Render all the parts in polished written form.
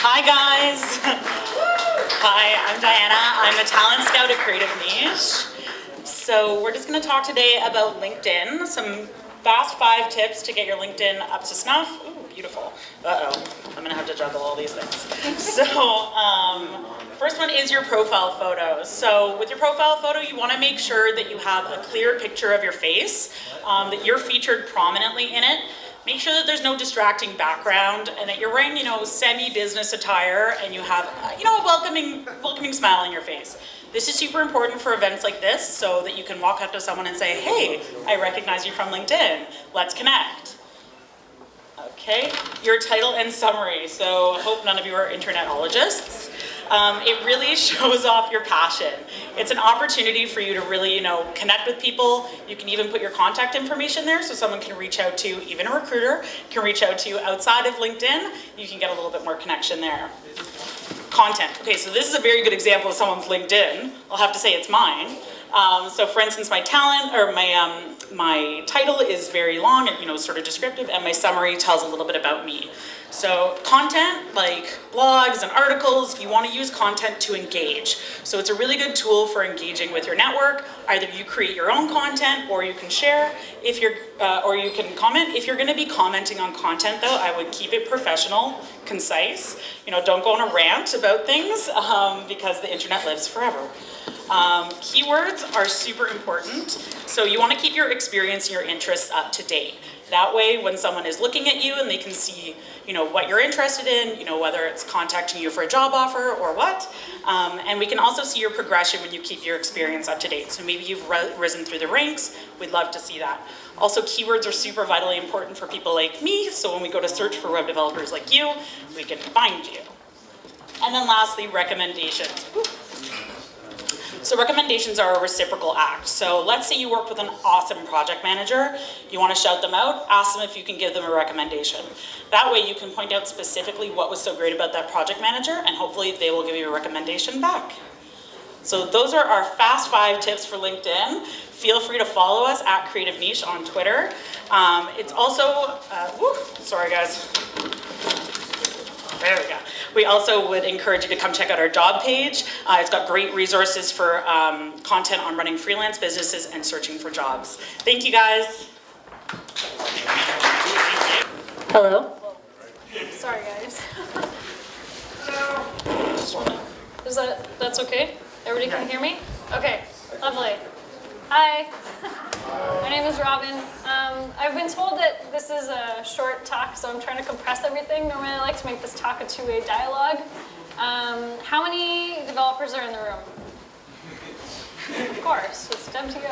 Hi guys. Hi, I'm Diana. I'm a talent scout at Creative Niche. So we're just going to talk today about LinkedIn, some fast 5 tips to get your LinkedIn up to snuff. Ooh, beautiful. Uh-oh, I'm going to have to juggle all these things. So first one is your profile photo. So with your profile photo, you want to make sure that you have a clear picture of your face, that you're featured prominently in it. Make sure that there's no distracting background and that you're wearing, semi-business attire and you have, a welcoming smile on your face. This is super important for events like this so that you can walk up to someone and say, hey, I recognize you from LinkedIn. Let's connect. Okay, your title and summary. So I hope none of you are internetologists. It really shows off your passion. It's an opportunity for you to really, connect with people. You can even put your contact information there so someone can reach out to you, even a recruiter can reach out to you outside of LinkedIn. You can get a little bit more connection there. Content. Okay, so this is a very good example of someone's LinkedIn. I'll have to say it's mine. So for instance, my talent or my title is very long and sort of descriptive, and my summary tells a little bit about me. So content, like blogs and articles, you want to use content to engage. So it's a really good tool for engaging with your network. Either you create your own content, or you can share. Or you can comment. If you're going to be commenting on content, though, I would keep it professional, concise. Don't go on a rant about things because the internet lives forever. Keywords are super important. So you want to keep your experience and your interests up to date. That way, when someone is looking at you and they can see, what you're interested in, whether it's contacting you for a job offer or what. And we can also see your progression when you keep your experience up to date. So maybe you've risen through the ranks. We'd love to see that. Also, keywords are super vitally important for people like me. So when we go to search for web developers like you, we can find you. And then lastly, recommendations. So recommendations are a reciprocal act. So let's say you work with an awesome project manager. You want to shout them out, ask them if you can give them a recommendation. That way you can point out specifically what was so great about that project manager, and hopefully they will give you a recommendation back. So those are our fast 5 tips for LinkedIn. Feel free to follow us at Creative Niche on Twitter. It's also, sorry guys. There we go. We also would encourage you to come check out our job page. It's got great resources for content on running freelance businesses and searching for jobs. Thank you, guys. Hello. Sorry, guys. That's okay? Everybody can hear me? Okay, lovely. Hi. My name is Robyn. I've been told that this is a short talk, so I'm trying to compress everything. Normally I like to make this talk a 2-way dialogue. How many developers are in the room? Of course, it's DevTO.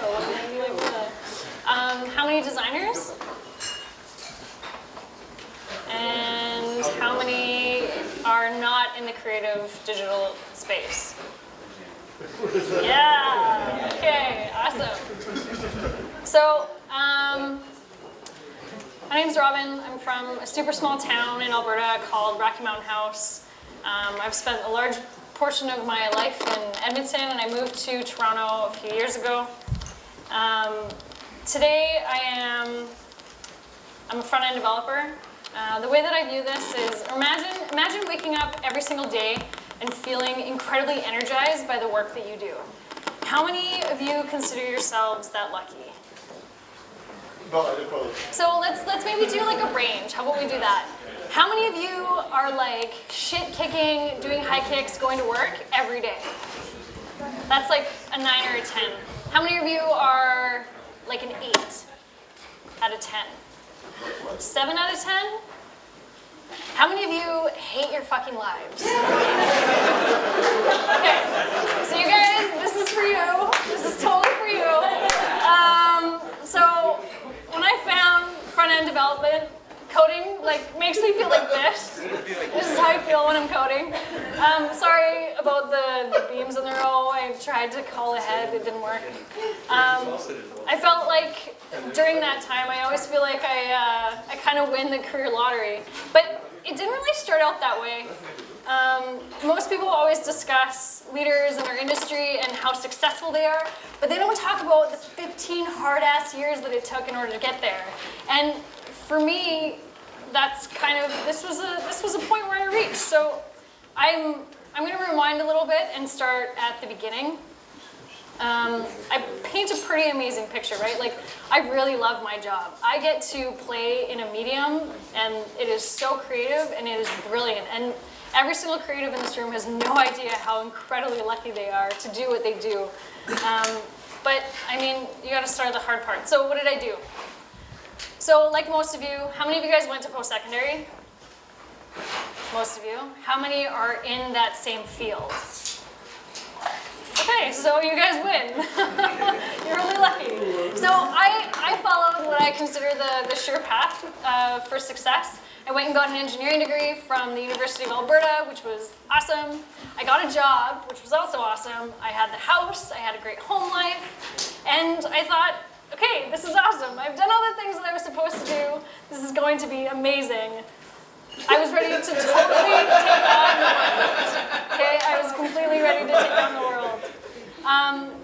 How many designers? And how many are not in the creative digital space? Yeah, okay, awesome. So, my name's Robyn. I'm from a super small town in Alberta called Rocky Mountain House. I've spent a large portion of my life in Edmonton, and I moved to Toronto a few years ago. Today I'm a front-end developer. The way that I view this is, imagine waking up every single day and feeling incredibly energized by the work that you do. How many of you consider yourselves that lucky? So let's maybe do like a range. How about we do that? How many of you are like shit kicking, doing high kicks, going to work every day? That's like a 9 or a 10. How many of you are like an 8 out of 10? 7 out of 10? How many of you hate your fucking lives? Okay, so you guys, this is for you. This is totally for you. So when I found front-end development, coding makes me feel like this. This is how I feel when I'm coding. Sorry about the beams in the row. I tried to call ahead, it didn't work. I felt like during that time, I always feel like I kind of win the career lottery. But it didn't really start out that way. Most people always discuss leaders in our industry and how successful they are, but they don't talk about the 15 hard-ass years that it took in order to get there. And for me, that's kind of, this was a point where I reached. So I'm going to rewind a little bit and start at the beginning. I paint a pretty amazing picture, right? Like, I really love my job. I get to play in a medium, and it is so creative, and it is brilliant. And every single creative in this room has no idea how incredibly lucky they are to do what they do. But, I mean, you gotta start the hard part. So what did I do? So, like most of you, how many of you guys went to post-secondary? Most of you. How many are in that same field? Okay, so you guys win. You're really lucky. So I followed what I consider the sure path for success. I went and got an engineering degree from the University of Alberta, which was awesome. I got a job, which was also awesome. I had the house, I had a great home life, and I thought, okay, this is awesome. I've done all the things that I was supposed to do. This is going to be amazing. I was ready to totally take on the world. Okay, I was completely ready to take on the world.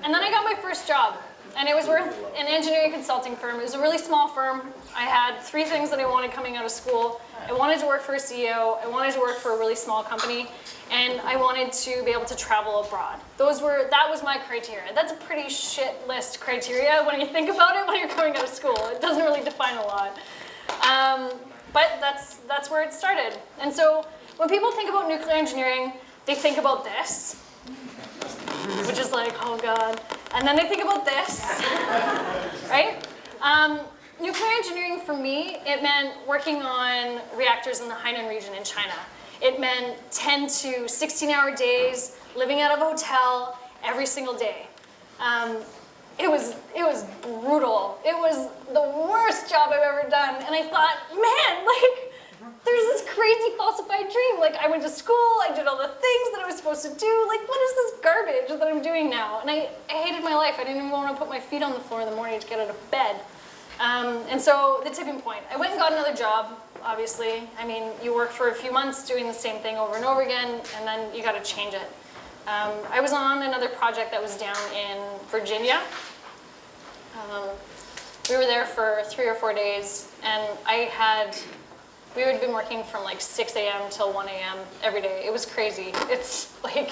And then I got my first job, and it was with an engineering consulting firm. It was a really small firm. I had 3 things that I wanted coming out of school. I wanted to work for a CEO, I wanted to work for a really small company, and I wanted to be able to travel abroad. That was my criteria. That's a pretty shit list criteria when you think about it when you're coming out of school. It doesn't really define a lot. But that's where it started. And so when people think about nuclear engineering, they think about this, which is like, oh God. And then they think about this, right? Nuclear engineering for me, it meant working on reactors in the Hainan region in China. It meant 10 to 16-hour days, living out of a hotel every single day. It was brutal. It was the worst job I've ever done. And I thought, man, like, there's this crazy falsified dream. Like, I went to school, I did all the things that I was supposed to do. Like, what is this garbage that I'm doing now? And I hated my life. I didn't even want to put my feet on the floor in the morning to get out of bed. And so the tipping point. I went and got another job, obviously. I mean, you work for a few months doing the same thing over and over again, and then you got to change it. I was on another project that was down in Virginia. We were there for 3 or 4 days, and we had been working from like 6 a.m. till 1 a.m. every day. It was crazy. It's like,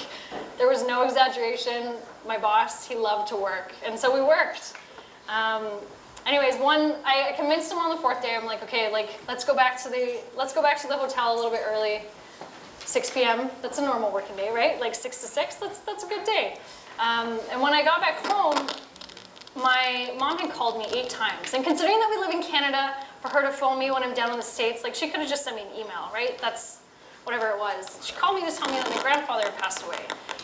there was no exaggeration. My boss, he loved to work, and so we worked. Anyways, I convinced him on the 4th day. I'm like, okay, like let's go back to the hotel a little bit early. 6 p.m. That's a normal working day, right? Like 6 to 6. That's a good day. And when I got back home, my mom had called me 8 times. And considering that we live in Canada, for her to phone me when I'm down in the States, like she could have just sent me an email, right? That's whatever it was. She called me to tell me that my grandfather had passed away.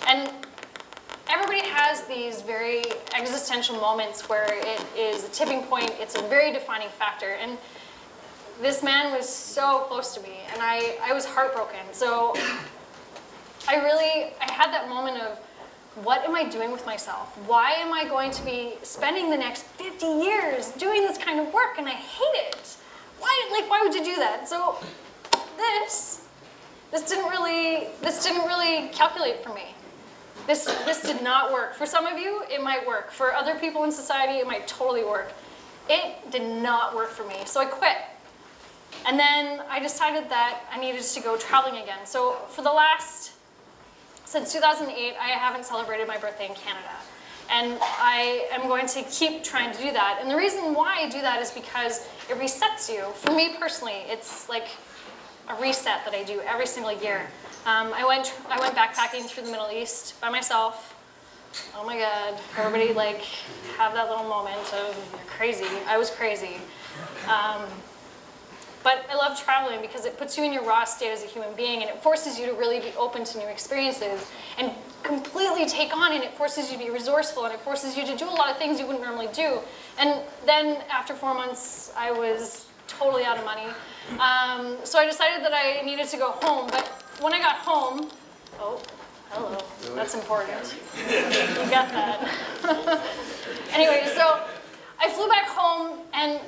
And everybody has these very existential moments where it is a tipping point. It's a very defining factor. And this man was so close to me, and I was heartbroken. So I had that moment of, what am I doing with myself? Why am I going to be spending the next 50 years doing this kind of work, and I hate it? Why would you do that? So this didn't really calculate for me. This did not work. For some of you, it might work. For other people in society, it might totally work. It did not work for me, so I quit. And then I decided that I needed to go traveling again. So since 2008, I haven't celebrated my birthday in Canada. And I am going to keep trying to do that. And the reason why I do that is because it resets you. For me personally, it's like a reset that I do every single year. I went backpacking through the Middle East by myself. Oh my God, everybody like have that little moment of crazy. I was crazy. But I love traveling because it puts you in your raw state as a human being, and it forces you to really be open to new experiences and completely take on, and it forces you to be resourceful, and it forces you to do a lot of things you wouldn't normally do. And then after 4 months, I was totally out of money. So I decided that I needed to go home, but when I got home, oh, hello, that's important. You got that. Anyway, so I flew back home, and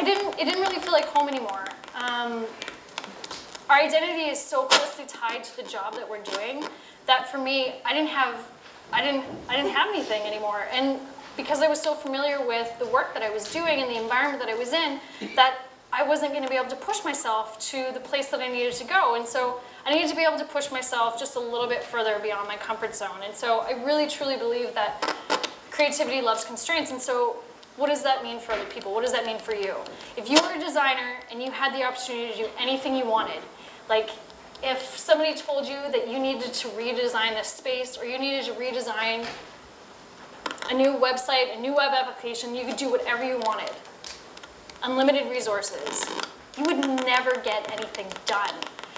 it didn't really feel like home anymore. Our identity is so closely tied to the job that we're doing that for me, I didn't have anything anymore. And because I was so familiar with the work that I was doing and the environment that I was in, that I wasn't going to be able to push myself to the place that I needed to go. And so I I needed to be able to push myself just a little bit further beyond my comfort zone. And so I really truly believe that creativity loves constraints. And so what does that mean for other people? What does that mean for you? If you were a designer and you had the opportunity to do anything you wanted, like if somebody told you that you needed to redesign this space or you needed to redesign a new website, a new web application, you could do whatever you wanted. Unlimited resources. You would never get anything done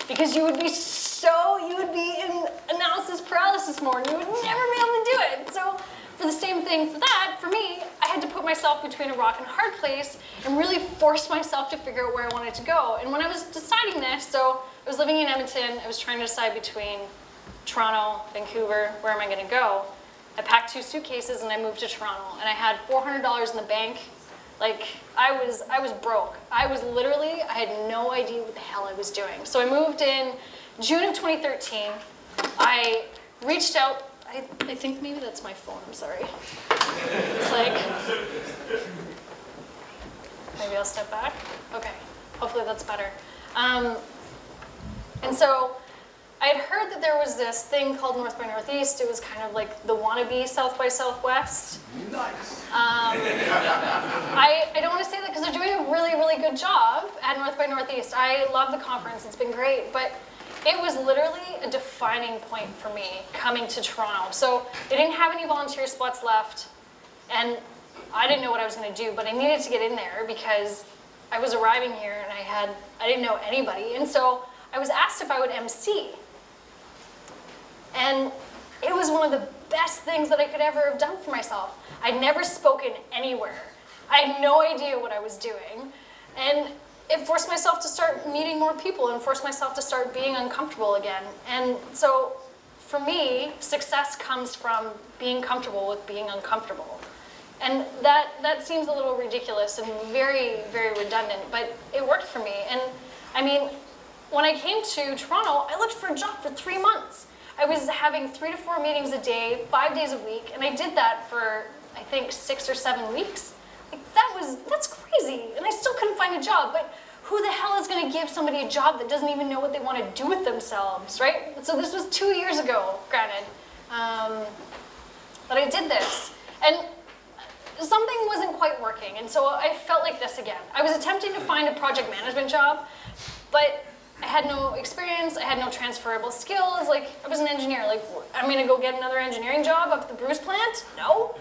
because you would be in analysis paralysis mode. You would never be able to do it. So for the same thing for that, for me, I had to put myself between a rock and a hard place and really force myself to figure out where I wanted to go. And when I was deciding this, so I was living in Edmonton, I was trying to decide between Toronto, Vancouver, where am I gonna go? I packed 2 suitcases and I moved to Toronto and I had $400 in the bank. Like, I was broke. I had no idea what the hell I was doing. So I moved in June of 2013. I reached out, I think maybe that's my phone, I'm sorry. It's like, maybe I'll step back. Okay, hopefully that's better. And so I had heard that there was this thing called North by Northeast. It was kind of like the wannabe South by Southwest. Nice. I don't want to say that because they're doing a really, really good job at North by Northeast. I love the conference. It's been great. But it was literally a defining point for me coming to Toronto. So they didn't have any volunteer spots left. And I didn't know what I was going to do. But I needed to get in there because I was arriving here and I didn't know anybody. And so I was asked if I would MC. And it was one of the best things that I could ever have done for myself. I'd never spoken anywhere. I had no idea what I was doing. And it forced myself to start meeting more people and forced myself to start being uncomfortable again. And so for me, success comes from being comfortable with being uncomfortable. And that seems a little ridiculous and very, very redundant, but it worked for me. And I mean, when I came to Toronto, I looked for a job for 3 months. I was having 3 to 4 meetings a day, 5 days a week, and I did that for, I think, 6 or 7 weeks. Like, that's crazy, and I still couldn't find a job, but who the hell is gonna give somebody a job that doesn't even know what they wanna do with themselves, right? So this was 2 years ago, granted, but I did this, and something wasn't quite working, and so I felt like this again. I was attempting to find a project management job, but I had no experience, I had no transferable skills, like, I was an engineer, like, I'm gonna go get another engineering job up at the Bruce plant? No.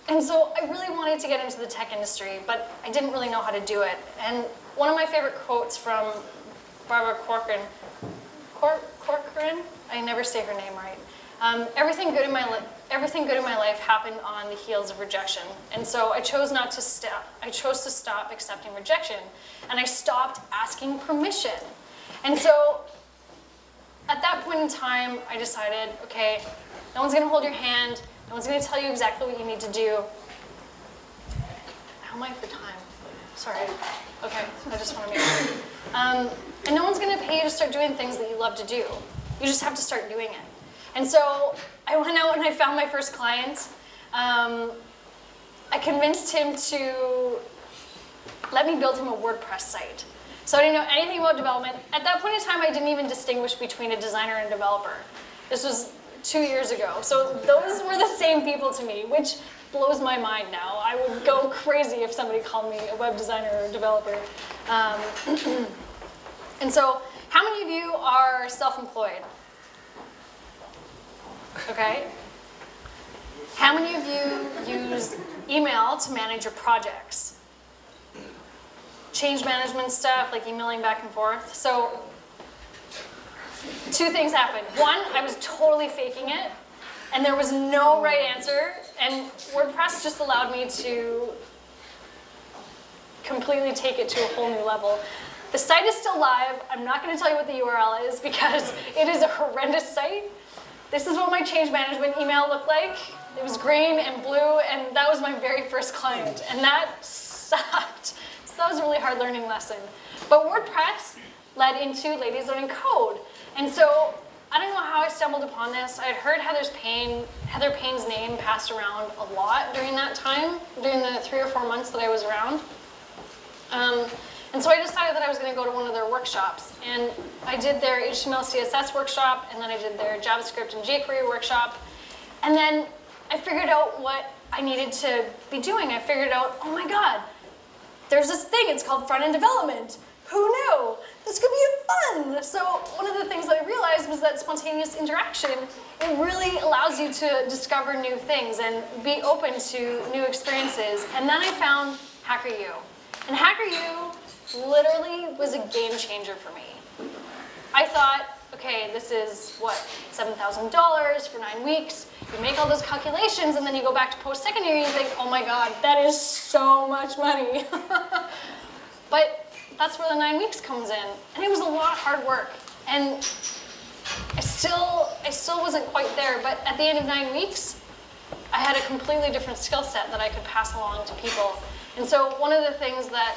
And so I really wanted to get into the tech industry, but I didn't really know how to do it. And one of my favorite quotes from Barbara Corcoran, I never say her name right. Everything good in my life happened on the heels of rejection. And so I chose to stop accepting rejection. And I stopped asking permission. And so at that point in time, I decided, okay, no one's gonna hold your hand, no one's gonna tell you exactly what you need to do. How am I for time? Sorry. Okay, I just wanna make sure. And no one's gonna pay you to start doing things that you love to do. You just have to start doing it. And so I went out and I found my first client. I convinced him to let me build him a WordPress site. So I didn't know anything about development. At that point in time, I didn't even distinguish between a designer and a developer. This was 2 years ago. So those were the same people to me, which blows my mind now. I would go crazy if somebody called me a web designer or a developer. And so how many of you are self-employed? Okay. How many of you use email to manage your projects? Change management stuff, like emailing back and forth. So 2 things happened. One, I was totally faking it, and there was no right answer, and WordPress just allowed me to completely take it to a whole new level. The site is still live. I'm not going to tell you what the URL is because it is a horrendous site. This is what my change management email looked like. It was green and blue, and that was my very first client, and that sucked. So that was a really hard learning lesson. But WordPress led into Ladies Learning Code. And so I don't know how I stumbled upon this. I had heard Heather Payne's name passed around a lot during that time, during the 3 or 4 months that I was around. And so I decided that I was going to go to one of their workshops. And I did their HTML, CSS workshop, and then I did their JavaScript and jQuery workshop. And then I figured out what I needed to be doing. I figured out, oh my God, there's this thing, it's called front-end development. Who knew? This could be fun. So one of the things that I realized was that spontaneous interaction, it really allows you to discover new things and be open to new experiences. And then I found HackerU. And HackerU literally was a game changer for me. I thought, okay, this is what, $7,000 for 9 weeks. You make all those calculations and then you go back to post-secondary and you think, oh my God, that is so much money. But that's where the 9 weeks comes in. And it was a lot of hard work. And I still wasn't quite there, but at the end of 9 weeks, I had a completely different skill set that I could pass along to people. And so one of the things that,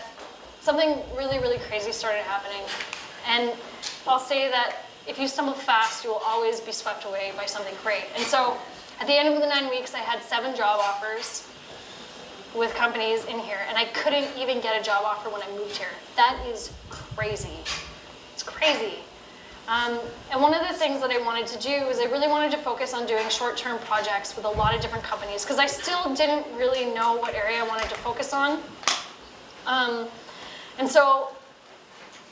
something really, really crazy started happening. And I'll say that if you stumble fast, you will always be swept away by something great. And so at the end of the 9 weeks, I had 7 job offers with companies in here, and I couldn't even get a job offer when I moved here. That is crazy. It's crazy. And one of the things that I wanted to do is I really wanted to focus on doing short-term projects with a lot of different companies because I still didn't really know what area I wanted to focus on. And so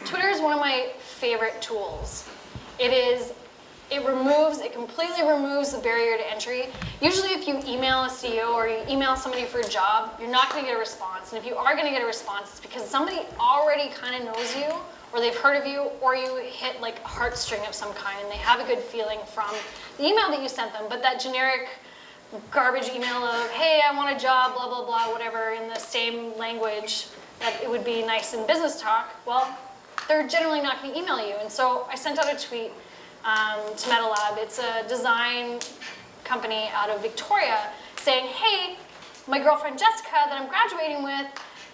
Twitter is one of my favorite tools. It completely removes the barrier to entry. Usually if you email a CEO or you email somebody for a job, you're not going to get a response. And if you are going to get a response, it's because somebody already kind of knows you, or they've heard of you, or you hit like a heartstring of some kind, and they have a good feeling from the email that you sent them. But that generic garbage email of, hey, I want a job, blah, blah, blah, whatever, in the same language that it would be nice in business talk, well, they're generally not going to email you. And so I sent out a tweet to MetaLab. It's a design company out of Victoria saying, hey, my girlfriend Jessica that I'm graduating with,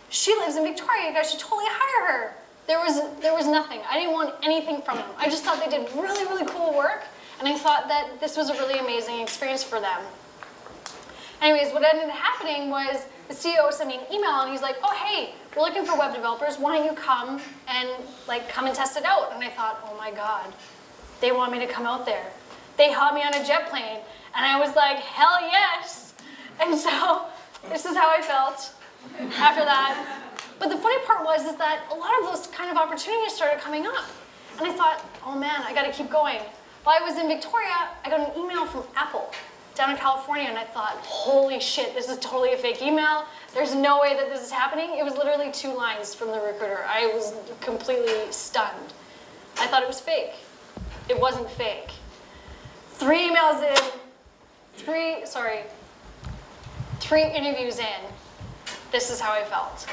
she lives in Victoria. You guys should totally hire her. There was nothing. I didn't want anything from them. I just thought they did really, really cool work, and I thought that this was a really amazing experience for them. Anyways, what ended up happening was the CEO sent me an email, and he's like, oh, hey, we're looking for web developers. Why don't you come and test it out? And I thought, oh my God, they want me to come out there. They hot me on a jet plane, and I was like, hell yes. And so this is how I felt after that. But the funny part was that a lot of those kind of opportunities started coming up. And I thought, oh man, I gotta keep going. While I was in Victoria, I got an email from Apple down in California, and I thought, holy shit, this is totally a fake email. There's no way that this is happening. It was literally 2 lines from the recruiter. I was completely stunned. I thought it was fake. It wasn't fake. 3 emails in, 3 interviews in, this is how I felt.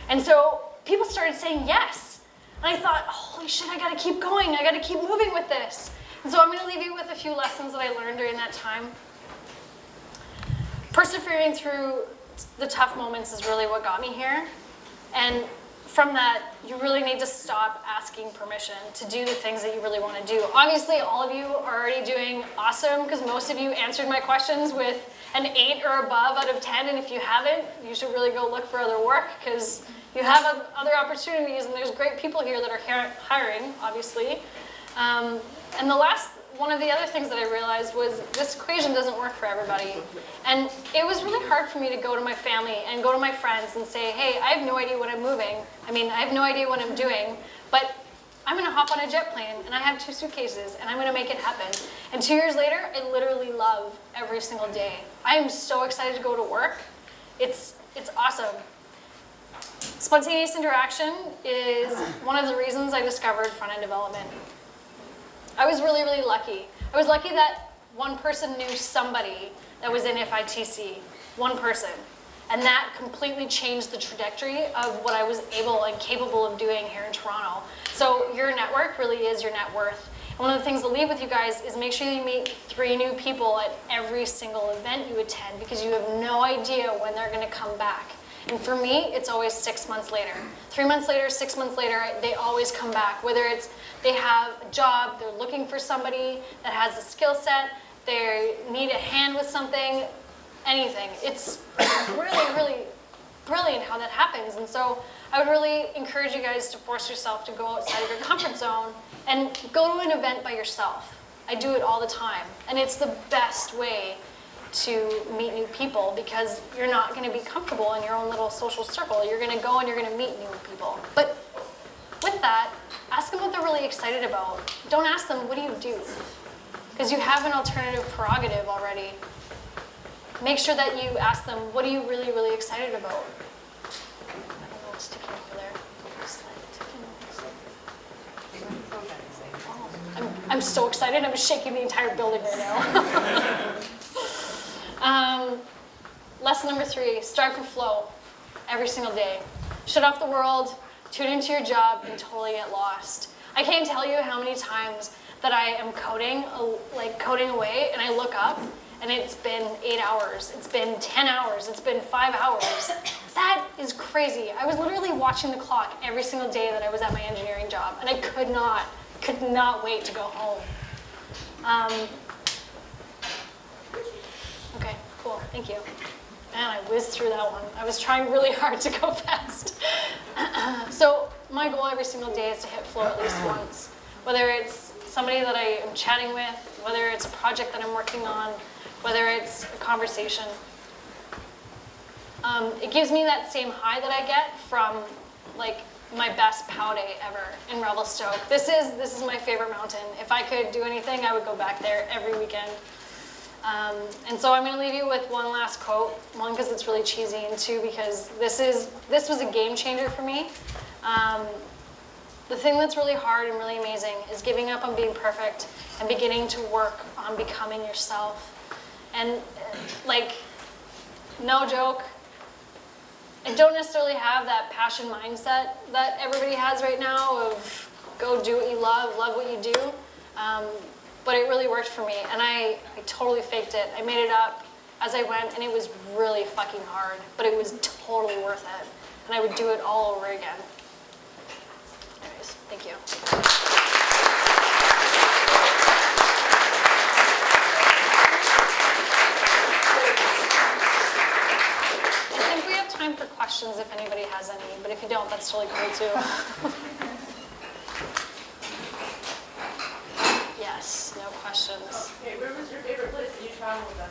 And so people started saying yes. And I thought, holy shit, I gotta keep going. I gotta keep moving with this. And so I'm gonna leave you with a few lessons that I learned during that time. Persevering through the tough moments is really what got me here. And from that, you really need to stop asking permission to do the things that you really want to do. Obviously, all of you are already doing awesome because most of you answered my questions with an 8 or above out of 10. And if you haven't, you should really go look for other work because you have other opportunities and there's great people here that are hiring, obviously. And one of the other things that I realized was this equation doesn't work for everybody. And it was really hard for me to go to my family and go to my friends and say, hey, I have no idea when I'm moving. I have no idea what I'm doing, but I'm gonna hop on a jet plane and I have 2 suitcases and I'm gonna make it happen. And 2 years later, I literally love every single day. I am so excited to go to work. It's awesome. Spontaneous interaction is one of the reasons I discovered front-end development. I was really, really lucky. I was lucky that one person knew somebody that was in FITC, one person. And that completely changed the trajectory of what I was able and capable of doing here in Toronto. So your network really is your net worth. And one of the things I'll leave with you guys is make sure you meet 3 new people at every single event you attend because you have no idea when they're gonna come back. And for me, it's always 6 months later. 3 months later, 6 months later, they always come back. Whether it's they have a job, they're looking for somebody that has a skill set, they need a hand with something, anything. It's really, really brilliant how that happens. And so I would really encourage you guys to force yourself to go outside of your comfort zone and go to an event by yourself. I do it all the time, and it's the best way to meet new people because you're not going to be comfortable in your own little social circle. You're going to go and you're going to meet new people. But with that, ask them what they're really excited about. Don't ask them, what do you do? Because you have an alternative prerogative already. Make sure that you ask them, what are you really, really excited about? I don't know what's ticking over there. I'm so excited, I'm shaking the entire building right now. Lesson number 3, strive for flow every single day. Shut off the world, tune into your job, and totally get lost. I can't tell you how many times that I am coding away, and I look up, and it's been 8 hours, it's been 10 hours, it's been 5 hours. That is crazy. I was literally watching the clock every single day that I was at my engineering job, and I could not wait to go home. Okay, cool, thank you. Man, I whizzed through that one. I was trying really hard to go fast. So my goal every single day is to hit flow at least once. Whether it's somebody that I am chatting with, whether it's a project that I'm working on, whether it's a conversation. It gives me that same high that I get from like my best POW day ever in Revelstoke. This is my favorite mountain. If I could do anything, I would go back there every weekend. And so I'm going to leave you with one last quote. One, because it's really cheesy, and two, because this was a game changer for me. The thing that's really hard and really amazing is giving up on being perfect and beginning to work on becoming yourself. And like, no joke, I don't necessarily have that passion mindset that everybody has right now of go do what you love what you do. But it really worked for me, and I totally faked it. I made it up as I went, and it was really fucking hard, but it was totally worth it. And I would do it all over again. Anyways, thank you. I think we have time for questions if anybody has any, but if you don't, that's totally cool too. Yes, no questions. Okay, where was your favorite place that you traveled then?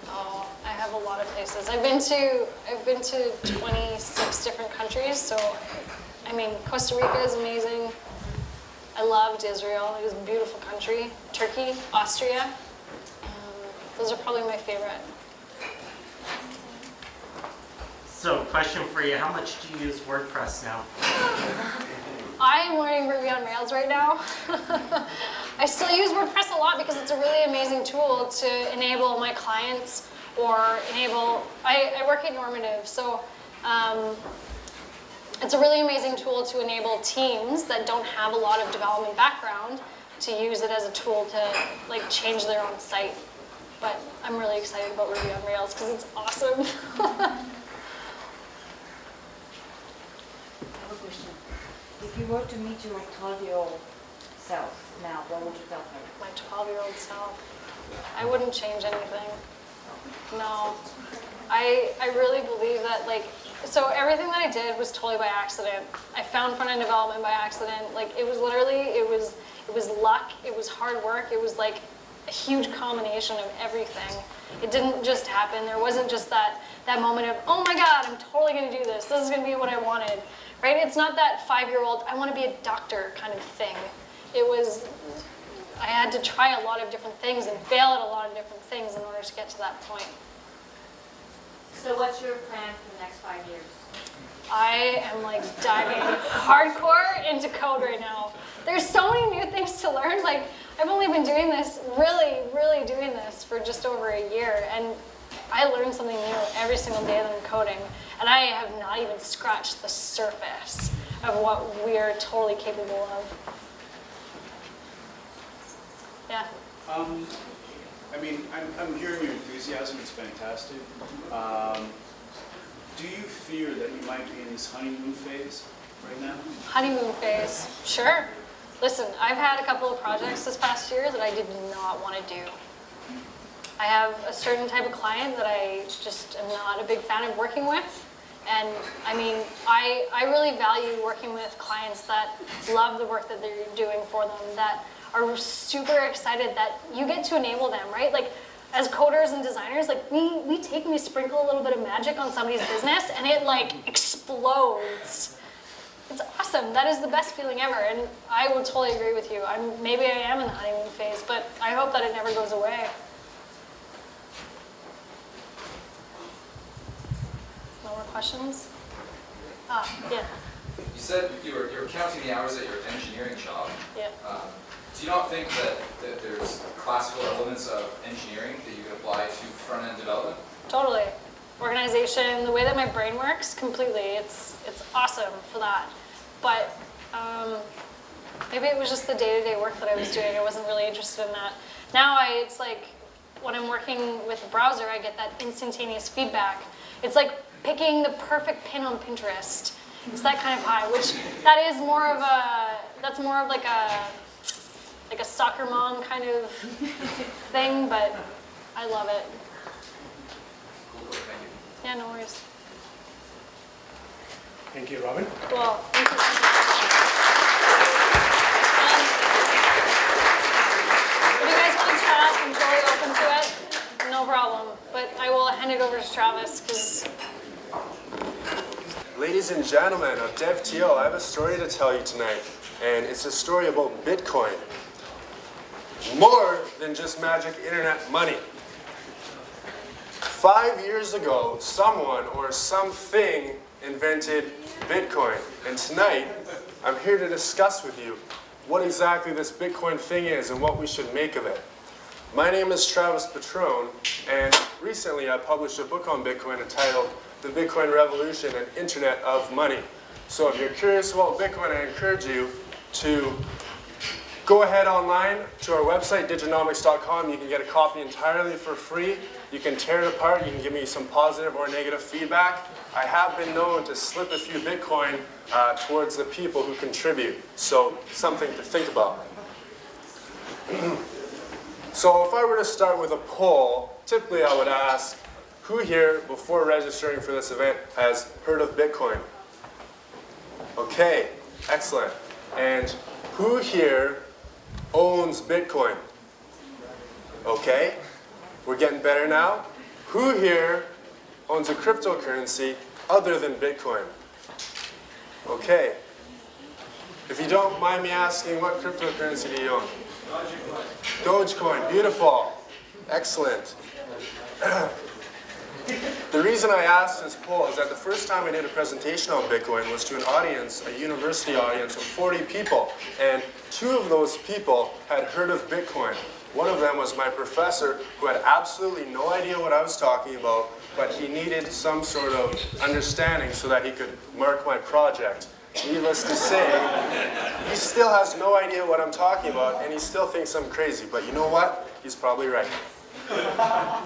Oh, I have a lot of places. I've been to 26 different countries, so I mean, Costa Rica is amazing. I loved Israel. It was a beautiful country. Turkey, Austria. Those are probably my favorite. So, question for you, how much do you use WordPress now? I am learning Ruby on Rails right now. I still use WordPress a lot because it's a really amazing tool to enable my clients or enable, I work at Normative, so it's a really amazing tool to enable teams that don't have a lot of development background to use it as a tool to like change their own site. But I'm really excited about Ruby on Rails because it's awesome. I have a question. If you were to meet your 12-year-old self now, what would you tell her? My 12-year-old self, I wouldn't change anything. No. I really believe that, like, so everything that I did was totally by accident. I found front-end development by accident. Like, it was literally, it was luck, it was hard work, it was like a huge combination of everything. It didn't just happen. There wasn't just that moment of, oh my God, I'm totally gonna do this. This is gonna be what I wanted, right? It's not that 5-year-old, I wanna be a doctor kind of thing. It was, I had to try a lot of different things and fail at a lot of different things in order to get to that point. So what's your plan for the next 5 years? I am like diving hardcore into code right now. There's so many new things to learn. Like, I've only been doing this, really doing this for just over a year, and I learn something new every single day that I'm coding, and I have not even scratched the surface of what we are totally capable of. Yeah. I mean, I'm hearing your enthusiasm, it's fantastic. Do you fear that you might be in this honeymoon phase right now? Honeymoon phase, sure. Listen, I've had a couple of projects this past year that I did not want to do. I have a certain type of client that I just am not a big fan of working with, And I mean, I really value working with clients that love the work that they're doing for them, that are super excited that you get to enable them, right? Like, as coders and designers, like we take and we sprinkle a little bit of magic on somebody's business and it like explodes. It's awesome. That is the best feeling ever. And I would totally agree with you. Maybe I am in the honeymoon phase, but I hope that it never goes away. No more questions? Yeah. You said you were counting the hours at your engineering job. Yeah. Do you not think that there's classical elements of engineering that you could apply to front-end development? Totally. Organization, the way that my brain works, completely. It's awesome for that. But maybe it was just the day-to-day work that I was doing. I wasn't really interested in that. Now it's like when I'm working with a browser, I get that instantaneous feedback. It's like picking the perfect pin on Pinterest. It's that kind of high, which that's more of like a soccer mom kind of thing, but I love it. Cool, thank you. Yeah, no worries. Thank you, Robyn. Well, thank you. If you guys want to chat, I'm totally open to it. No problem. But I will hand it over to Travis because. Ladies and gentlemen of DevTO, I have a story to tell you tonight, and it's a story about Bitcoin. More than just magic internet money. 5 years ago, someone or something invented Bitcoin, and tonight I'm here to discuss with you what exactly this Bitcoin thing is and what we should make of it. My name is Travis Patron, and recently I published a book on Bitcoin entitled The Bitcoin Revolution and Internet of Money. So if you're curious about Bitcoin, I encourage you to go ahead online to our website, diginomics.com. You can get a copy entirely for free. You can tear it apart. You can give me some positive or negative feedback. I have been known to slip a few Bitcoin towards the people who contribute. So something to think about. So if I were to start with a poll, typically I would ask, who here, before registering for this event, has heard of Bitcoin? Okay, excellent. And who here owns Bitcoin? Okay, we're getting better now. Who here owns a cryptocurrency other than Bitcoin? Okay. If you don't mind me asking, what cryptocurrency do you own? Dogecoin, beautiful. Excellent. The reason I asked this poll is that the first time I did a presentation on Bitcoin was to an audience, a university audience of 40 people, and 2 of those people had heard of Bitcoin. One of them was my professor, who had absolutely no idea what I was talking about, but he needed some sort of understanding so that he could mark my project. Needless to say, he still has no idea what I'm talking about, and he still thinks I'm crazy, but you know what? He's probably right.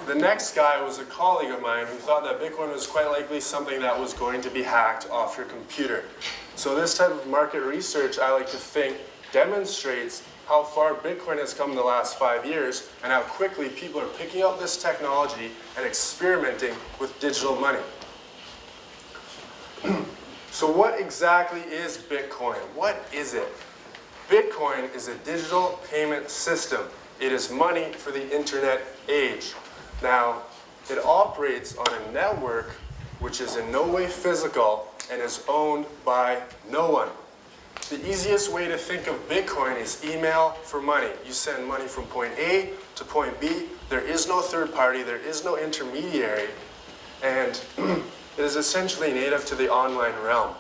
The next guy was a colleague of mine who thought that Bitcoin was quite likely something that was going to be hacked off your computer. So this type of market research, I like to think, demonstrates how far Bitcoin has come in the last 5 years and how quickly people are picking up this technology and experimenting with digital money. So what exactly is Bitcoin? What is it? Bitcoin is a digital payment system. It is money for the internet age. Now, it operates on a network which is in no way physical and is owned by no one. The easiest way to think of Bitcoin is email for money. You send money from point A to point B. There is no third party, there is no intermediary, and it is essentially native to the online realm.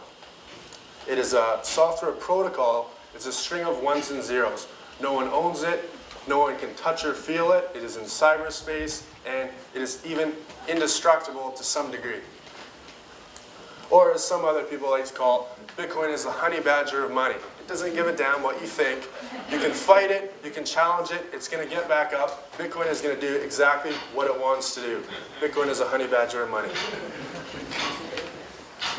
It is a software protocol. It's a string of ones and zeros. No one owns it. No one can touch or feel it. It is in cyberspace, and it is even indestructible to some degree. Or as some other people like to call it, Bitcoin is the honey badger of money. It doesn't give a damn what you think. You can fight it, you can challenge it, it's going to get back up. Bitcoin is going to do exactly what it wants to do. Bitcoin is a honey badger of money.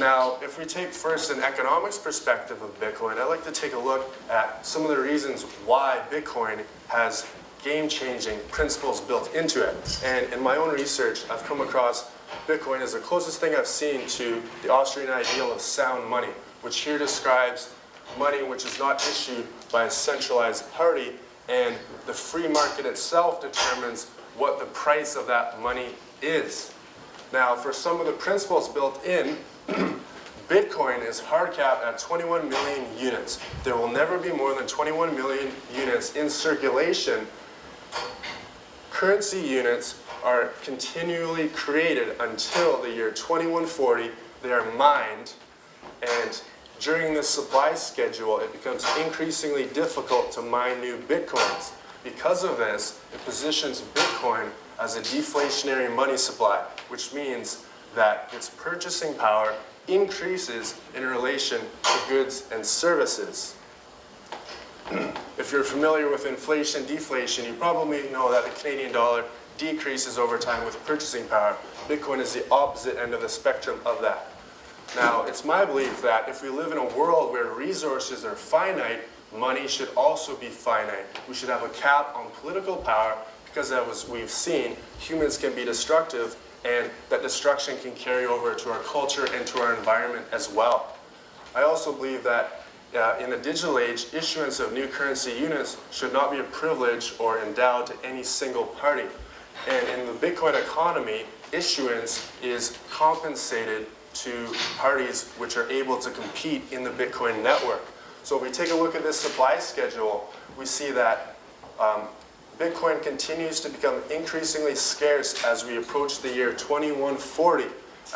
Now, if we take first an economics perspective of Bitcoin, I'd like to take a look at some of the reasons why Bitcoin has game-changing principles built into it. And in my own research, I've come across Bitcoin is the closest thing I've seen to the Austrian ideal of sound money, which here describes money which is not issued by a centralized party, and the free market itself determines what the price of that money is. Now, for some of the principles built in, Bitcoin is hard capped at 21 million units. There will never be more than 21 million units in circulation. Currency units are continually created until the year 2140. They are mined, and during this supply schedule, it becomes increasingly difficult to mine new Bitcoins. Because of this, it positions Bitcoin as a deflationary money supply, which means that its purchasing power increases in relation to goods and services. If you're familiar with inflation, deflation, you probably know that the Canadian dollar decreases over time with purchasing power. Bitcoin is the opposite end of the spectrum of that. Now, it's my belief that if we live in a world where resources are finite, money should also be finite. We should have a cap on political power because, as we've seen, humans can be destructive, and that destruction can carry over to our culture and to our environment as well. I also believe that in the digital age, issuance of new currency units should not be a privilege or endowed to any single party. And in the Bitcoin economy, issuance is compensated to parties which are able to compete in the Bitcoin network. So if we take a look at this supply schedule, we see that Bitcoin continues to become increasingly scarce as we approach the year 2140.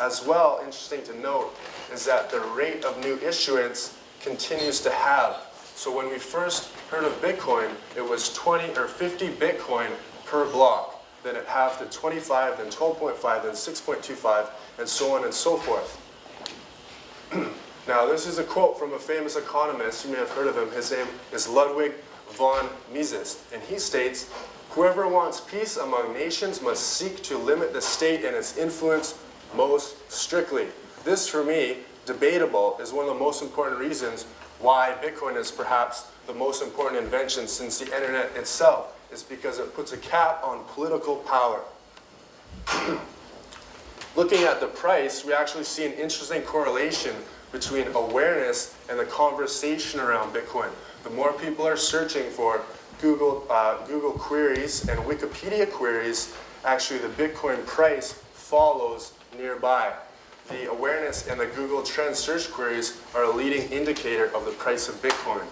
As well, interesting to note is that the rate of new issuance continues to halve. So when we first heard of Bitcoin, it was 20 or 50 Bitcoin per block. Then it halved to 25, then 12.5, then 6.25, and so on and so forth. Now, this is a quote from a famous economist. You may have heard of him. His name is Ludwig von Mises, and he states, "Whoever wants peace among nations must seek to limit the state and its influence most strictly." This, for me, debatable, is one of the most important reasons why Bitcoin is perhaps the most important invention since the internet itself, is because it puts a cap on political power. Looking at the price, we actually see an interesting correlation between awareness and the conversation around Bitcoin. The more people are searching for Google queries and Wikipedia queries, actually the Bitcoin price follows nearby. The awareness and the Google Trend search queries are a leading indicator of the price of Bitcoin.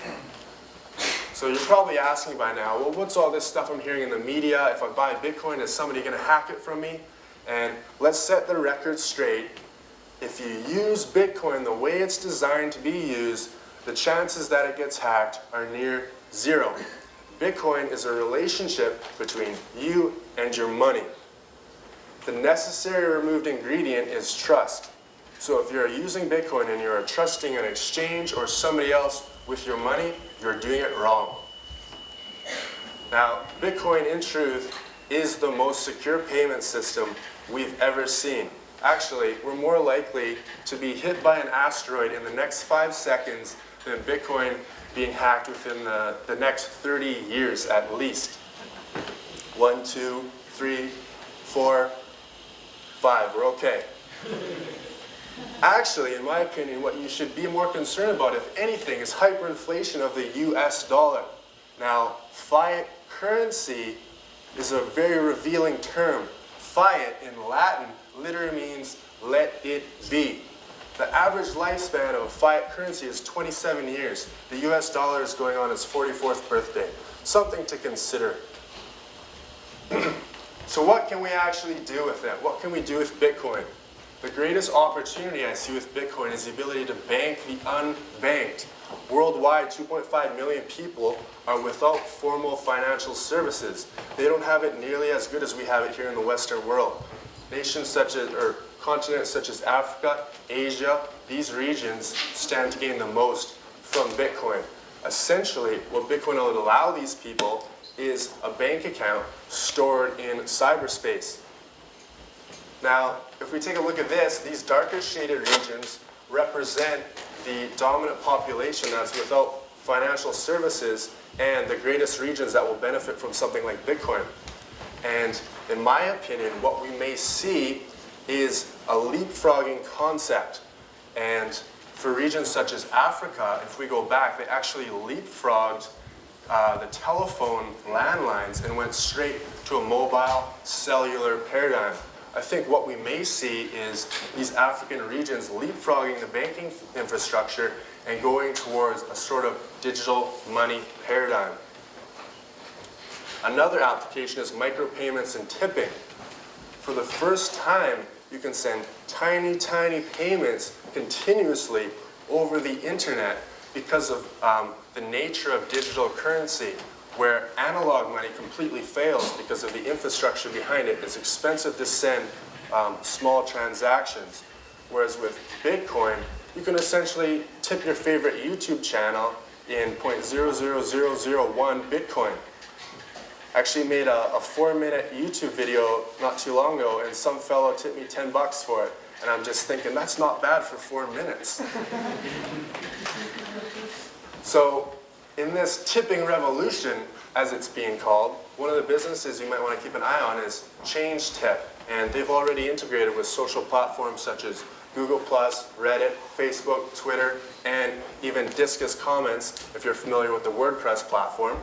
So you're probably asking by now, well, what's all this stuff I'm hearing in the media? If I buy Bitcoin, is somebody going to hack it from me? And let's set the record straight. If you use Bitcoin the way it's designed to be used, the chances that it gets hacked are near zero. Bitcoin is a relationship between you and your money. The necessary removed ingredient is trust. So if you're using Bitcoin and you're trusting an exchange or somebody else with your money, you're doing it wrong. Now, Bitcoin, in truth, is the most secure payment system we've ever seen. Actually, we're more likely to be hit by an asteroid in the next 5 seconds than Bitcoin being hacked within the next 30 years at least. 1, 2, 3, 4, 5, we're okay. Actually, in my opinion, what you should be more concerned about, if anything, is hyperinflation of the US dollar. Now, fiat currency is a very revealing term. Fiat in Latin literally means let it be. The average lifespan of a fiat currency is 27 years. The US dollar is going on its 44th birthday. Something to consider. So what can we actually do with it? What can we do with Bitcoin? The greatest opportunity I see with Bitcoin is the ability to bank the unbanked. Worldwide, 2.5 million people are without formal financial services. They don't have it nearly as good as we have it here in the Western world. Nations such as, or continents such as Africa, Asia, these regions stand to gain the most from Bitcoin. Essentially, what Bitcoin will allow these people is a bank account stored in cyberspace. Now, if we take a look at this, these darker shaded regions represent the dominant population that's without financial services and the greatest regions that will benefit from something like Bitcoin. And in my opinion, what we may see is a leapfrogging concept. And for regions such as Africa, if we go back, they actually leapfrogged the telephone landlines and went straight to a mobile cellular paradigm. I think what we may see is these African regions leapfrogging the banking infrastructure and going towards a sort of digital money paradigm. Another application is micropayments and tipping. For the first time, you can send tiny, tiny payments continuously over the internet because of the nature of digital currency, where analog money completely fails because of the infrastructure behind it. It's expensive to send small transactions. Whereas with Bitcoin, you can essentially tip your favorite YouTube channel in 0.00001 Bitcoin. I actually made a 4-minute YouTube video not too long ago, and some fellow tipped me 10 bucks for it. And I'm just thinking, that's not bad for 4 minutes. So in this tipping revolution, as it's being called, one of the businesses you might want to keep an eye on is ChangeTip. And they've already integrated with social platforms such as Google+, Reddit, Facebook, Twitter, and even Disqus Comments, if you're familiar with the WordPress platform.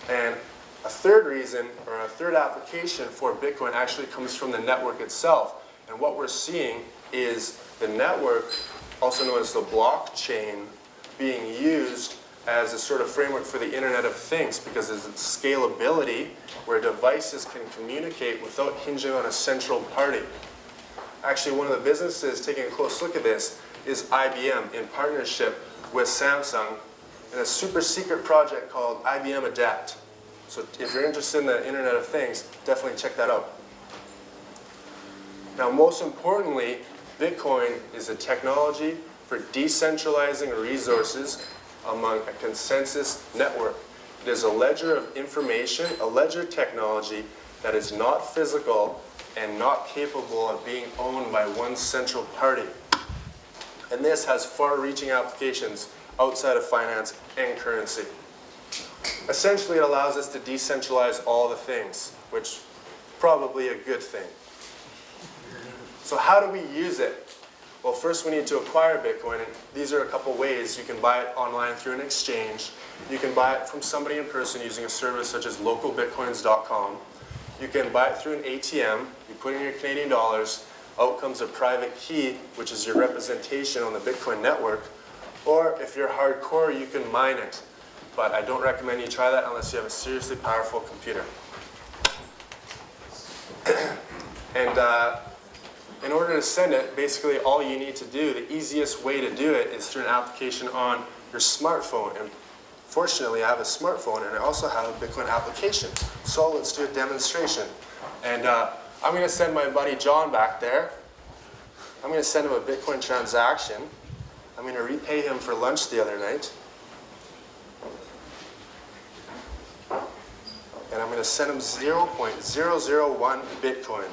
And a third reason, or a third application for Bitcoin actually comes from the network itself. And what we're seeing is the network, also known as the blockchain, being used as a sort of framework for the Internet of Things because of its scalability, where devices can communicate without hinging on a central party. Actually, one of the businesses taking a close look at this is IBM in partnership with Samsung in a super secret project called IBM Adapt. So if you're interested in the Internet of Things, definitely check that out. Now, most importantly, Bitcoin is a technology for decentralizing resources among a consensus network. It is a ledger of information, a ledger technology that is not physical and not capable of being owned by one central party. And this has far-reaching applications outside of finance and currency. Essentially, it allows us to decentralize all the things, which is probably a good thing. So how do we use it? Well, first we need to acquire Bitcoin, and these are a couple ways. You can buy it online through an exchange. You can buy it from somebody in person using a service such as localbitcoins.com. You can buy it through an ATM. You put in your Canadian dollars. Out comes a private key, which is your representation on the Bitcoin network. Or if you're hardcore, you can mine it. But I don't recommend you try that unless you have a seriously powerful computer. And in order to send it, basically all you need to do, the easiest way to do it is through an application on your smartphone. And fortunately, I have a smartphone and I also have a Bitcoin application. So let's do a demonstration. And I'm going to send my buddy John back there. I'm going to send him a Bitcoin transaction. I'm going to repay him for lunch the other night. And I'm going to send him 0.001 Bitcoin.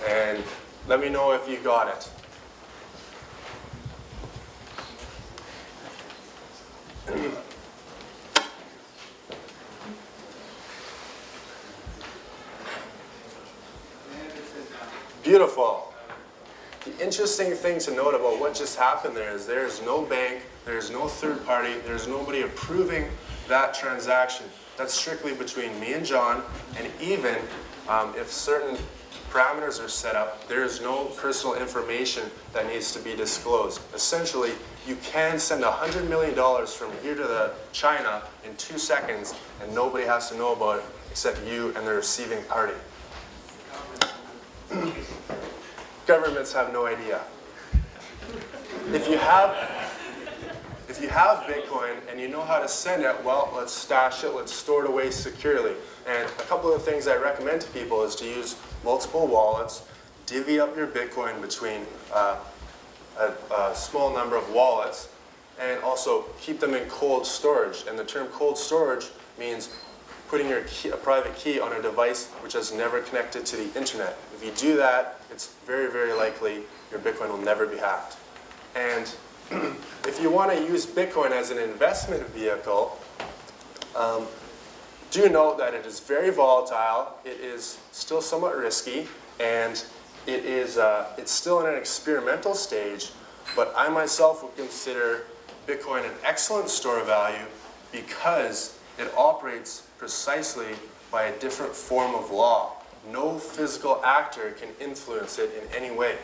And let me know if you got it. Beautiful. The interesting thing to note about what just happened there is there is no bank, there is no third party, there's nobody approving that transaction. That's strictly between me and John, and even if certain parameters are set up, there is no personal information that needs to be disclosed. Essentially, you can send $100 million from here to China in 2 seconds, and nobody has to know about it except you and the receiving party. Governments have no idea. If you have Bitcoin and you know how to send it, well, let's stash it, let's store it away securely. And a couple of things I recommend to people is to use multiple wallets, divvy up your Bitcoin between a small number of wallets, and also keep them in cold storage. And the term cold storage means putting your key, a private key on a device which has never connected to the internet. If you do that, it's very, very likely your Bitcoin will never be hacked. And if you want to use Bitcoin as an investment vehicle, Do note that it is very volatile, it is still somewhat risky, and it's still in an experimental stage, but I myself would consider Bitcoin an excellent store of value because it operates precisely by a different form of law. No physical actor can influence it in any way.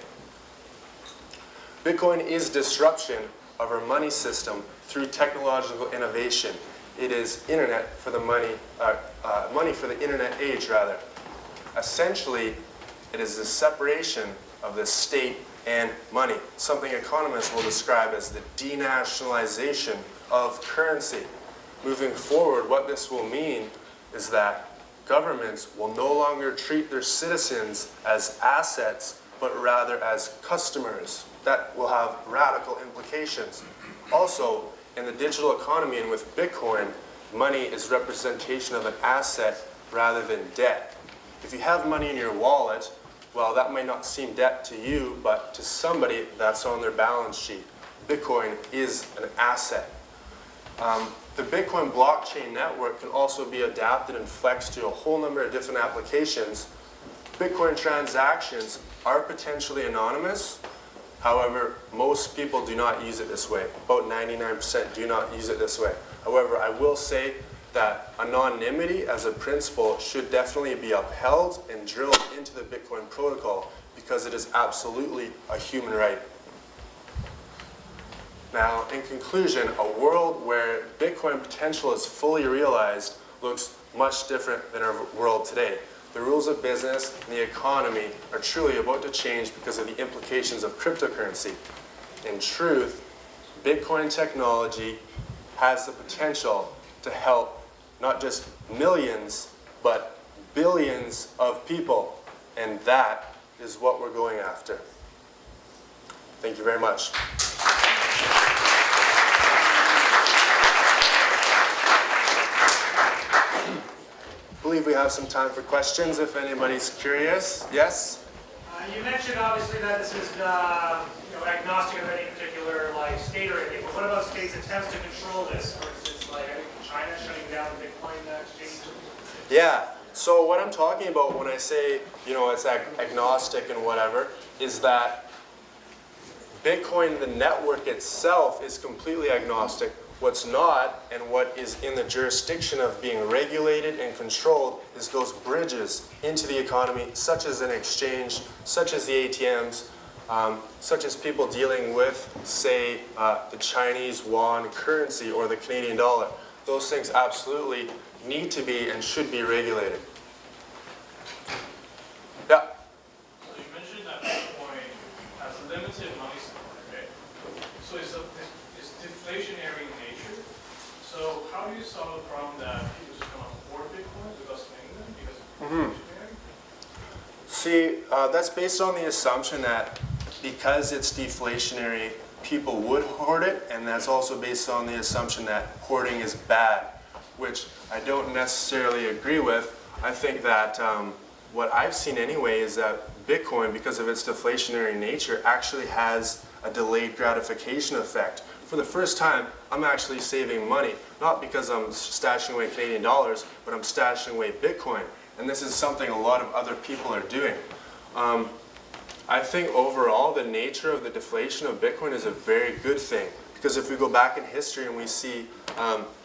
Bitcoin is disruption of our money system through technological innovation. It is internet for the money for the internet age, rather. Essentially, it is the separation of the state and money, something economists will describe as the denationalization of currency. Moving forward, what this will mean is that governments will no longer treat their citizens as assets, but rather as customers. That will have radical implications. Also, in the digital economy and with Bitcoin, money is representation of an asset rather than debt. If you have money in your wallet, well, that might not seem debt to you, but to somebody that's on their balance sheet. Bitcoin is an asset. The Bitcoin blockchain network can also be adapted and flexed to a whole number of different applications. Bitcoin transactions are potentially anonymous. However, most people do not use it this way. About 99% do not use it this way. However, I will say that anonymity as a principle should definitely be upheld and drilled into the Bitcoin protocol because it is absolutely a human right. Now, in conclusion, a world where Bitcoin potential is fully realized looks much different than our world today. The rules of business and the economy are truly about to change because of the implications of cryptocurrency. In truth, Bitcoin technology has the potential to help not just millions, but billions of people. And that is what we're going after. Thank you very much. I believe we have some time for questions if anybody's curious. Yes? You mentioned obviously that this is agnostic of any particular state or anything, but what about states' attempts to control this? For instance, like China shutting down the Bitcoin exchange? Yeah. So what I'm talking about when I say, it's agnostic and whatever, is that Bitcoin, the network itself, is completely agnostic. What's not, and what is in the jurisdiction of being regulated and controlled, is those bridges into the economy, such as an exchange, such as the ATMs, such as people dealing with, say, the Chinese yuan currency or the Canadian dollar. Those things absolutely need to be and should be regulated. Yeah? So you mentioned that Bitcoin has a limited money supply, right? So it's deflationary in nature. So how do you solve the problem that people just can't afford Bitcoin without spending them because it's deflationary? See, that's based on the assumption that because it's deflationary, people would hoard it, and that's also based on the assumption that hoarding is bad, which I don't necessarily agree with. I think that what I've seen anyway is that Bitcoin, because of its deflationary nature, actually has a delayed gratification effect. For the first time, I'm actually saving money, not because I'm stashing away Canadian dollars, but I'm stashing away Bitcoin. And this is something a lot of other people are doing. I think overall, the nature of the deflation of Bitcoin is a very good thing. Because if we go back in history and we see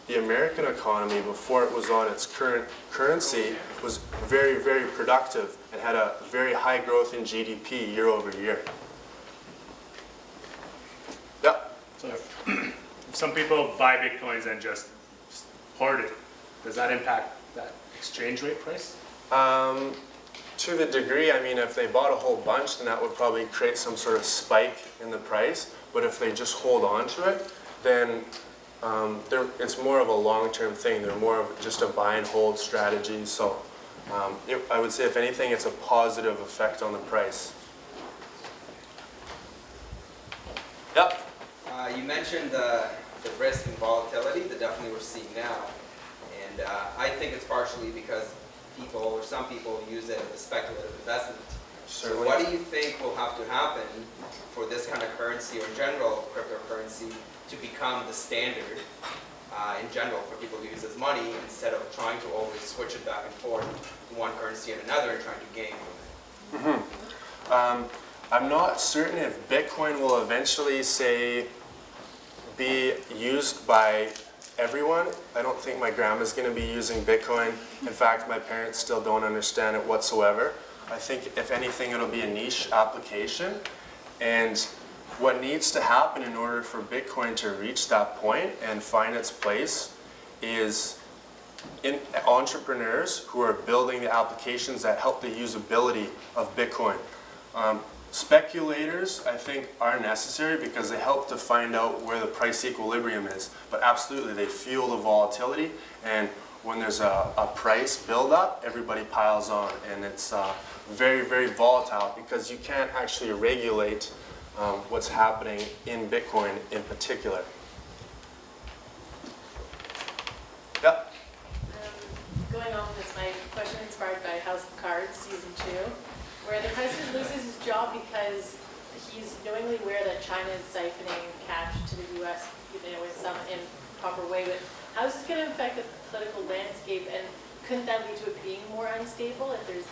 the American economy before it was on its current currency was very, very productive and had a very high growth in GDP year over year. Yeah. So if some people buy Bitcoins and just hoard it, does that impact that exchange rate price? To the degree, I mean, if they bought a whole bunch, then that would probably create some sort of spike in the price. But if they just hold on to it, then it's more of a long-term thing. They're more of just a buy and hold strategy. So I would say, if anything, it's a positive effect on the price. Yep. You mentioned the risk and volatility that definitely we're seeing now. And I think it's partially because some people use it as a speculative investment. Certainly. So what do you think will have to happen for this kind of currency or in general cryptocurrency to become the standard in general for people to use as money instead of trying to always switch it back and forth from one currency and another and trying to gain from it. I'm not certain if Bitcoin will eventually, say, be used by everyone. I don't think my grandma's going to be using Bitcoin. In fact, my parents still don't understand it whatsoever. I think if anything, it'll be a niche application. And what needs to happen in order for Bitcoin to reach that point and find its place is entrepreneurs who are building the applications that help the usability of Bitcoin. Speculators, I think, are necessary because they help to find out where the price equilibrium is. But absolutely, they fuel the volatility, and when there's a price build-up, everybody piles on, and it's very, very volatile because you can't actually regulate what's happening in Bitcoin in particular. Yep. Going on with this, my question inspired by House of Cards Season 2, where the president loses his job because he's knowingly aware that China is siphoning cash to the U.S. in some improper way. But how is this going to affect the political landscape, and couldn't that lead to it being more unstable if there's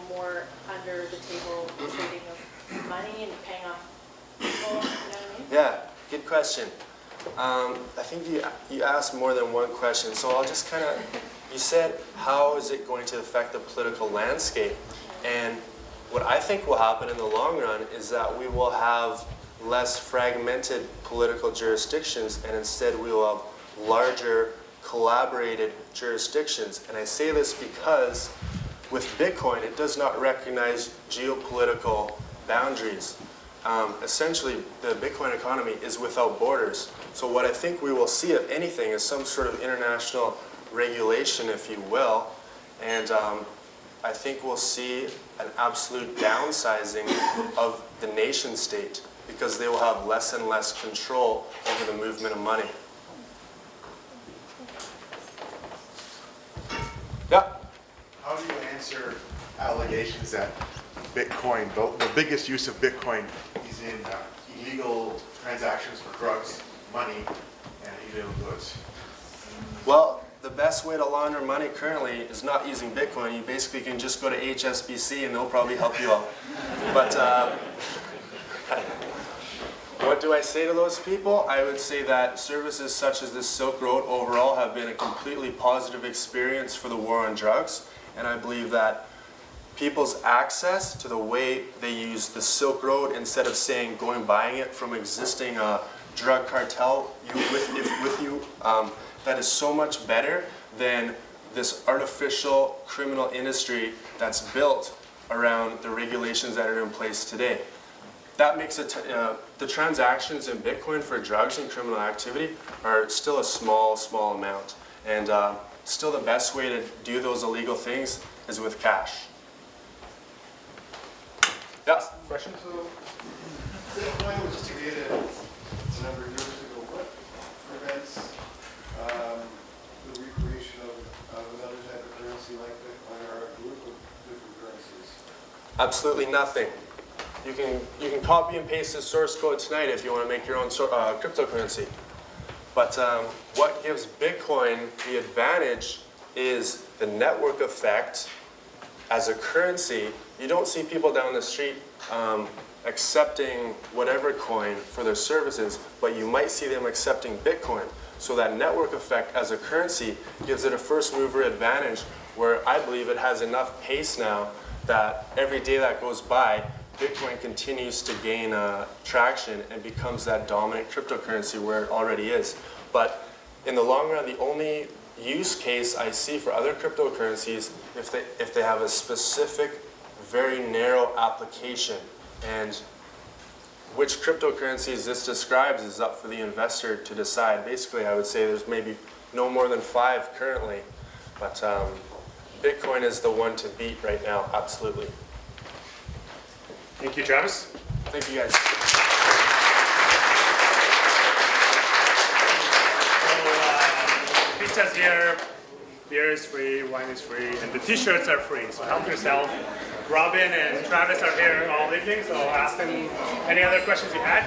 more under the table trading of money and paying off people? You know what I mean? Yeah, good question. I think you asked more than one question, so I'll just kind of, you said, how is it going to affect the political landscape? And what I think will happen in the long run is that we will have less fragmented political jurisdictions, and instead we will have larger collaborated jurisdictions. And I say this because with Bitcoin, it does not recognize geopolitical boundaries. Essentially, the Bitcoin economy is without borders. So what I think we will see, if anything, is some sort of international regulation, if you will. And I think we'll see an absolute downsizing of the nation state because they will have less and less control over the movement of money. Yeah? How do you answer allegations that Bitcoin, the biggest use of Bitcoin is in illegal transactions for drugs, money, and illegal goods? Well, the best way to launder money currently is not using Bitcoin. You basically can just go to HSBC and they'll probably help you out. But what do I say to those people? I would say that services such as the Silk Road overall have been a completely positive experience for the war on drugs. And I believe that people's access to the way they use the Silk Road, instead of saying buying it from existing drug cartel with you, that is so much better than this artificial criminal industry that's built around the regulations that are in place today. That makes it, the transactions in Bitcoin for drugs and criminal activity are still a small amount. And still the best way to do those illegal things is with cash. Yeah? Question? So, Bitcoin was created a number of years ago. What prevents the recreation of another type of currency like Bitcoin or a group of different currencies? Absolutely nothing. You can copy and paste the source code tonight if you want to make your own cryptocurrency. But what gives Bitcoin the advantage is the network effect. As a currency, you don't see people down the street accepting whatever coin for their services, but you might see them accepting Bitcoin. So that network effect as a currency gives it a first mover advantage, where I believe it has enough pace now that every day that goes by, Bitcoin continues to gain traction and becomes that dominant cryptocurrency where it already is. But in the long run, the only use case I see for other cryptocurrencies if they have a specific, very narrow application. And which cryptocurrencies this describes is up for the investor to decide. Basically, I would say there's maybe no more than 5 currently, but Bitcoin is the one to beat right now, absolutely. Thank you, Travis. Thank you, guys. So, pizza's here, beer is free, wine is free, and the t-shirts are free, so help yourself. Robyn and Travis are here all evening, so ask them any other questions you had.